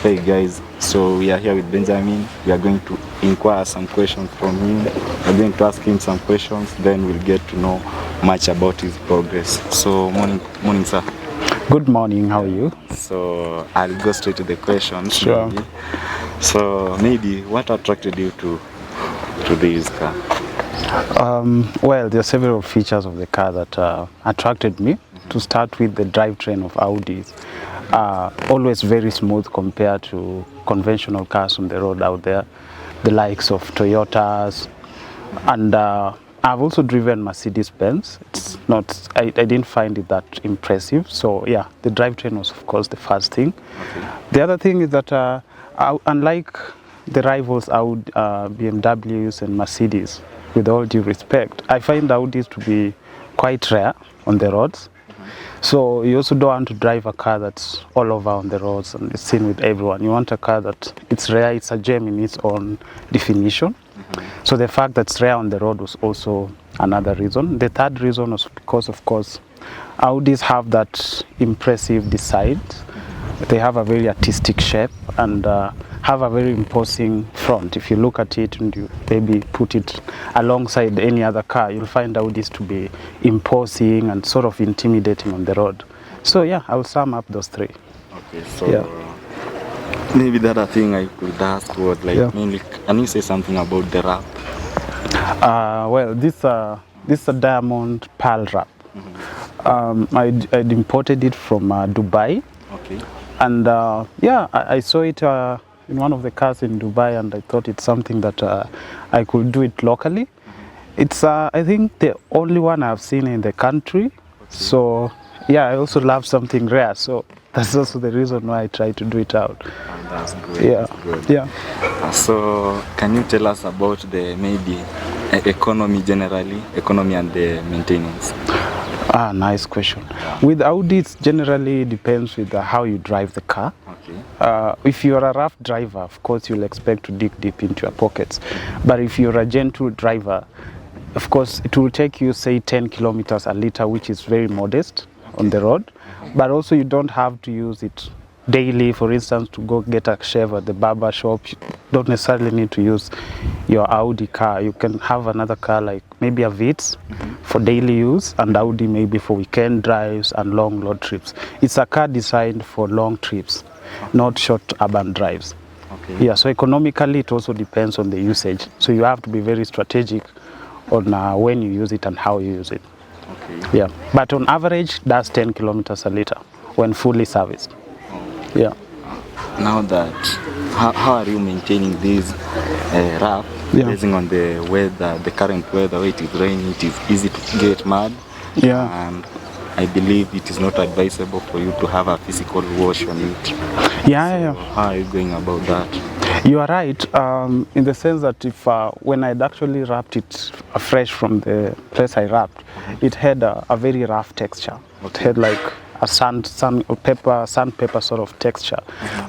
Hey guys, so we are here with Benjamin. We are going to inquire some questions from him. We're going to ask him some questions, then we'll get to know much about his progress. So morning sir. Good morning, how are you? So I'll go straight to the questions. Sure. Maybe. So maybe what attracted you to this car? Well, there are several features of the car that attracted me. To start with, the drivetrain of Audis always very smooth compared to conventional cars on the road out there, the likes of Toyotas, and I've also driven Mercedes-Benz. It's not, I didn't find it that impressive. So yeah, the drivetrain was of course the first thing. Okay. The other thing is that unlike the rivals BMWs and Mercedes, with all due respect, I find Audis to be quite rare on the roads. So you also don't want to drive a car that's all over on the roads and it's seen with everyone. You want a car that it's rare, it's a gem in its own definition. So the fact that it's rare on the road was also another reason. The third reason was because, of course, Audis have that impressive design. They have a very artistic shape and have a very imposing front. If you look at it and you maybe put it alongside any other car, you'll find Audis to be imposing and sort of intimidating on the road. So yeah, I'll sum up those three. Okay, so maybe the other thing I could ask was mainly, can you say something about the wrap? Well, this is a diamond pearl wrap. I'd imported it from Dubai. Okay. And I saw it in one of the cars in Dubai, and I thought it's something that I could do it locally. It's I think the only one I've seen in the country. Okay. So yeah, I also love something rare. So that's also the reason why I try to do it out. And that's good. Yeah. That's good. Yeah. So can you tell us about the maybe economy generally, economy and the maintenance? Nice question. With Audi, it generally depends with how you drive the car. Okay. If you're a rough driver, of course, you'll expect to dig deep into your pockets. But if you're a gentle driver, of course, it will take you, say, 10 kilometers a liter, which is very modest on the road. But also, you don't have to use it daily. For instance, to go get a shave at the barber shop, you don't necessarily need to use your Audi car. You can have another car like maybe a Vitz for daily use, and Audi maybe for weekend drives and long road trips. It's a car designed for long trips, not short urban drives. Okay. Yeah, so economically it also depends on the usage. So you have to be very strategic on when you use it and how you use it. Okay. Yeah, but on average, that's 10 kilometers a liter when fully serviced. Yeah. Now that, how are you maintaining this wrap basing on the weather, the current weather? It is rainy, it is easy to get mud. Yeah. And I believe it is not advisable for you to have a physical wash on it. Yeah. How are you going about that? You are right, in the sense that if when I'd actually wrapped it fresh from the place I wrapped, it had a very rough texture. Okay. It had like a sandpaper sort of texture.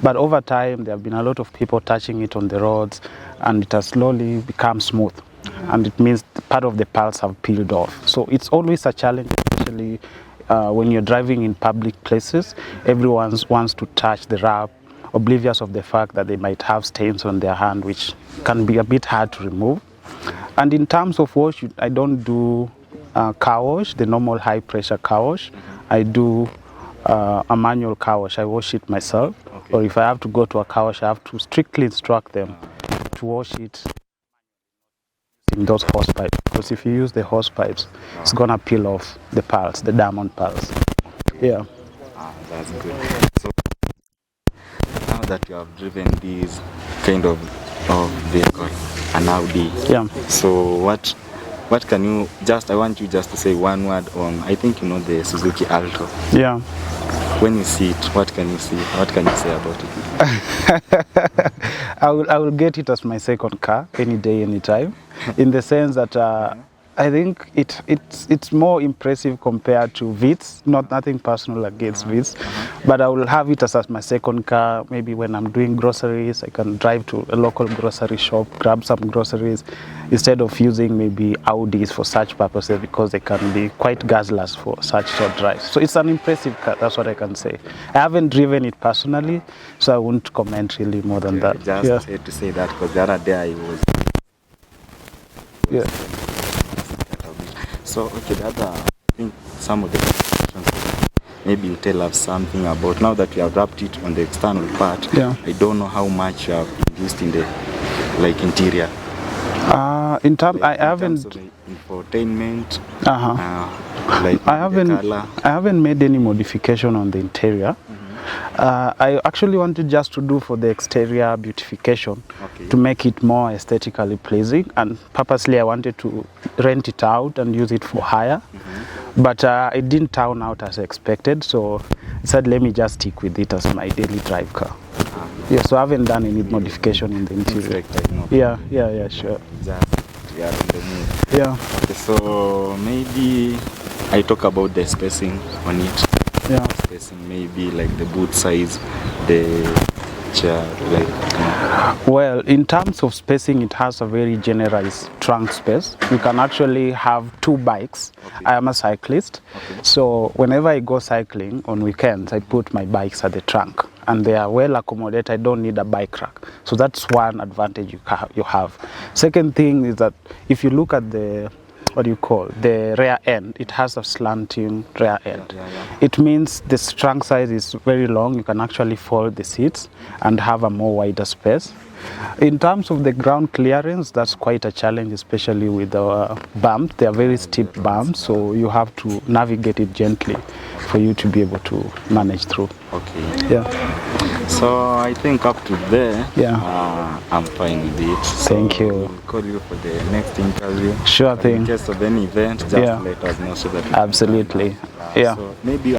But over time, there have been a lot of people touching it on the roads, and it has slowly become smooth. And it means part of the pearls have peeled off. So it's always a challenge, especially when you're driving in public places. Everyone wants to touch the wrap, oblivious of the fact that they might have stains on their hand, which can be a bit hard to remove. And in terms of wash, I don't do car wash, the normal high pressure car wash. I do a manual car wash. I wash it myself. Okay. Or if I have to go to a car wash, I have to strictly instruct them to wash it in those hose pipes. Because if you use the hose pipes, it's gonna peel off the pearls, the diamond pearls. Yeah. That's good. So now that you have driven these kind of vehicle, an Audi. Yeah. So what can you I want you just to say one word on, I think you know the Suzuki Alto. Yeah. When you see it, what can you see? What can you say about it? I will get it as my second car any day, anytime. In the sense that I think it's more impressive compared to Vitz. Nothing personal against Vitz, but I will have it as my second car. Maybe when I'm doing groceries, I can drive to a local grocery shop, grab some groceries, instead of using maybe Audis for such purposes, because they can be quite gasless for such short drives. So it's an impressive car. That's what I can say. I haven't driven it personally, so I won't comment really more than that. Just had to say that because the other day I was. Yeah. So, okay, the other, I think some of the questions, maybe you tell us something about, now that we have wrapped it on the external part, I don't know how much you have used in the, like, interior. In terms, Like, I haven't. terms of the infotainment, like I haven't. the color. I haven't made any modification on the interior. I actually wanted just to do for the exterior beautification, to make it more aesthetically pleasing, and purposely I wanted to rent it out and use it for hire, but it didn't turn out as expected, so I said let me just stick with it as my daily drive car. Yeah, so I haven't done any modification in the interior. Yeah, sure. Just we are on the move. Yeah. Okay, so maybe I talk about the spacing on it. Yeah. Spacing, maybe like the boot size, the chair, like. Well, in terms of spacing, it has a very generous trunk space. You can actually have 2 bikes. I am a cyclist, so whenever I go cycling on weekends, I put my bikes at the trunk, and they are well accommodated. I don't need a bike rack. So that's one advantage you have. Second thing is that if you look at the the rear end, it has a slanting rear end. It means the trunk size is very long. You can actually fold the seats and have a more wider space. In terms of the ground clearance, that's quite a challenge, especially with the bumps. They are very steep bumps, so you have to navigate it gently for you to be able to manage through. Okay. Yeah. So I think up to there, I'm fine with it. So thank you. We'll call you for the next interview. Sure thing. In case of any event, just let us know so that we absolutely. can, so maybe